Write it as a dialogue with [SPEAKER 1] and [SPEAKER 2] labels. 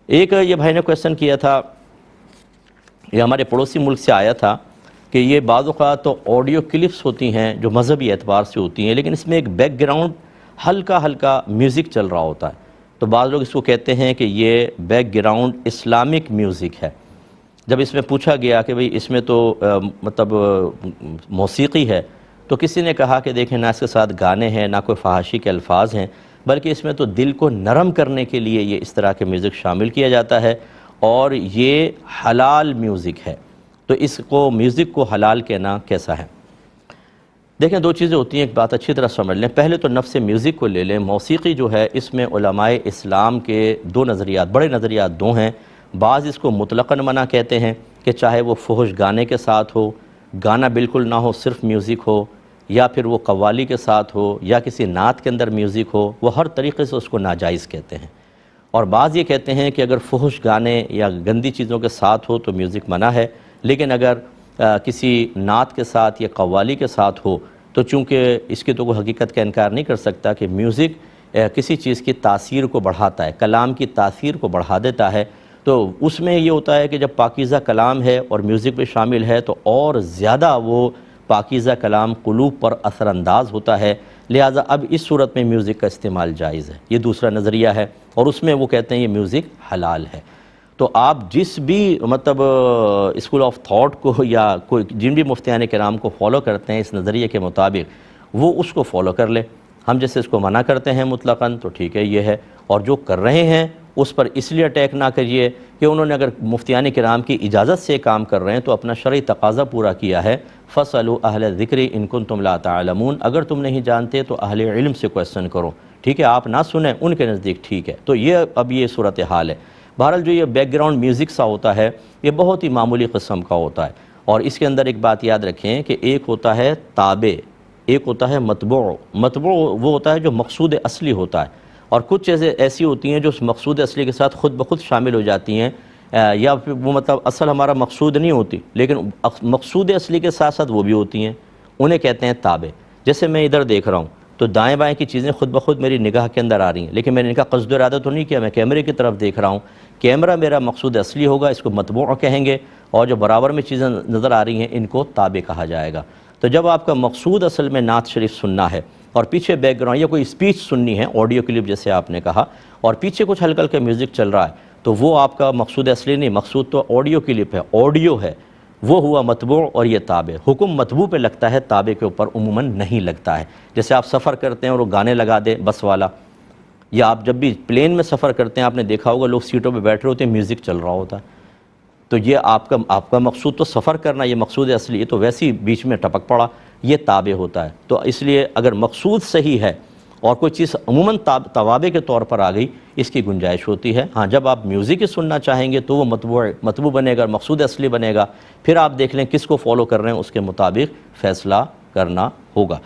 [SPEAKER 1] ایک یہ بھائی نے کویسچن کیا تھا، یہ ہمارے پڑوسی ملک سے آیا تھا کہ یہ بعض اوقات تو آڈیو کلپس ہوتی ہیں جو مذہبی اعتبار سے ہوتی ہیں، لیکن اس میں ایک بیک گراؤنڈ ہلکا ہلکا میوزک چل رہا ہوتا ہے، تو بعض لوگ اس کو کہتے ہیں کہ یہ بیک گراؤنڈ اسلامک میوزک ہے۔ جب اس میں پوچھا گیا کہ بھئی اس میں تو مطلب موسیقی ہے، تو کسی نے کہا کہ دیکھیں نہ اس کے ساتھ گانے ہیں، نہ کوئی فحاشی کے الفاظ ہیں، بلکہ اس میں تو دل کو نرم کرنے کے لیے یہ اس طرح کے میوزک شامل کیا جاتا ہے، اور یہ حلال میوزک ہے۔ تو اس کو میوزک کو حلال کہنا کیسا ہے؟ دیکھیں دو چیزیں ہوتی ہیں، ایک بات اچھی طرح سمجھ لیں۔ پہلے تو نفس میوزک کو لے لیں۔ موسیقی جو ہے اس میں علماء اسلام کے دو نظریات، بڑے نظریات دو ہیں۔ بعض اس کو مطلقاً منع کہتے ہیں کہ چاہے وہ فحش گانے کے ساتھ ہو، گانا بالکل نہ ہو، صرف میوزک ہو، یا پھر وہ قوالی کے ساتھ ہو، یا کسی نعت کے اندر میوزک ہو، وہ ہر طریقے سے اس کو ناجائز کہتے ہیں۔ اور بعض یہ کہتے ہیں کہ اگر فحش گانے یا گندی چیزوں کے ساتھ ہو تو میوزک منع ہے، لیکن اگر کسی نعت کے ساتھ یا قوالی کے ساتھ ہو تو چونکہ اس کی تو کوئی حقیقت کا انکار نہیں کر سکتا کہ میوزک کسی چیز کی تاثیر کو بڑھاتا ہے، کلام کی تاثیر کو بڑھا دیتا ہے، تو اس میں یہ ہوتا ہے کہ جب پاکیزہ کلام ہے اور میوزک بھی شامل ہے تو اور زیادہ وہ پاکیزہ کلام قلوب پر اثر انداز ہوتا ہے، لہٰذا اب اس صورت میں میوزک کا استعمال جائز ہے۔ یہ دوسرا نظریہ ہے، اور اس میں وہ کہتے ہیں یہ میوزک حلال ہے۔ تو آپ جس بھی مطلب اسکول آف تھاٹ کو یا کوئی جن بھی مفتیان کرام کو فالو کرتے ہیں اس نظریے کے مطابق، وہ اس کو فالو کر لے۔ ہم جیسے اس کو منع کرتے ہیں مطلقاً تو ٹھیک ہے یہ ہے، اور جو کر رہے ہیں اس پر اس لیے اٹیک نہ کریے کہ انہوں نے اگر مفتیان کرام کی اجازت سے کام کر رہے ہیں تو اپنا شرعی تقاضا پورا کیا ہے۔ فَاسْأَلُوا أَهْلَ الذِّكْرِ إِن كُنتُمْ لَا تَعْلَمُونَ، اگر تم نہیں جانتے تو اہل علم سے کویسچن کرو، ٹھیک ہے، آپ نہ سنیں، ان کے نزدیک ٹھیک ہے۔ تو یہ اب یہ صورتحال ہے۔ بہرحال جو یہ بیک گراؤنڈ میوزک سا ہوتا ہے یہ بہت ہی معمولی قسم کا ہوتا ہے، اور اس کے اندر ایک بات یاد رکھیں کہ ایک ہوتا ہے تابع، ایک ہوتا ہے متبوع۔ متبوع وہ ہوتا ہے جو مقصود اصلی ہوتا ہے، اور کچھ چیزیں ایسی ہوتی ہیں جو اس مقصود اصلی کے ساتھ خود بخود شامل ہو جاتی ہیں، یا پھر وہ مطلب اصل ہمارا مقصود نہیں ہوتی لیکن مقصود اصلی کے ساتھ ساتھ وہ بھی ہوتی ہیں، انہیں کہتے ہیں تابع۔ جیسے میں ادھر دیکھ رہا ہوں تو دائیں بائیں کی چیزیں خود بخود میری نگاہ کے اندر آ رہی ہیں، لیکن میں نے ان کا قصد و ارادہ تو نہیں کیا، میں کیمرے کی طرف دیکھ رہا ہوں، کیمرہ میرا مقصود اصلی ہوگا، اس کو متبوع کہیں گے، اور جو برابر میں چیزیں نظر آ رہی ہیں ان کو تابع کہا جائے گا۔ تو جب آپ کا مقصود اصل میں نعت شریف سننا ہے اور پیچھے بیک گراؤنڈ یا کوئی اسپیچ سننی ہے، آڈیو کلپ جیسے آپ نے کہا، اور پیچھے کچھ ہلکا ہلکا میوزک چل رہا ہے، تو وہ آپ کا مقصود اصلی نہیں، مقصود تو آڈیو کلپ ہے، آڈیو ہے، وہ ہوا متبوع اور یہ تابع۔ حکم متبوع پہ لگتا ہے، تابع کے اوپر عموماً نہیں لگتا ہے۔ جیسے آپ سفر کرتے ہیں اور وہ گانے لگا دے بس والا، یا آپ جب بھی پلین میں سفر کرتے ہیں آپ نے دیکھا ہوگا لوگ سیٹوں پہ بیٹھ رہے ہوتے ہیں، میوزک چل رہا ہوتا ہے، تو یہ آپ کا مقصود تو سفر کرنا، یہ مقصود اصلی، یہ تو ویسے ہی بیچ میں ٹپک پڑا، یہ تابع ہوتا ہے۔ تو اس لیے اگر مقصود صحیح ہے اور کوئی چیز عموماً توابع کے طور پر آ گئی، اس کی گنجائش ہوتی ہے۔ ہاں جب آپ میوزک ہی سننا چاہیں گے تو وہ متبوع بنے گا، مقصود اصلی بنے گا، پھر آپ دیکھ لیں کس کو فالو کر رہے ہیں، اس کے مطابق فیصلہ کرنا ہوگا۔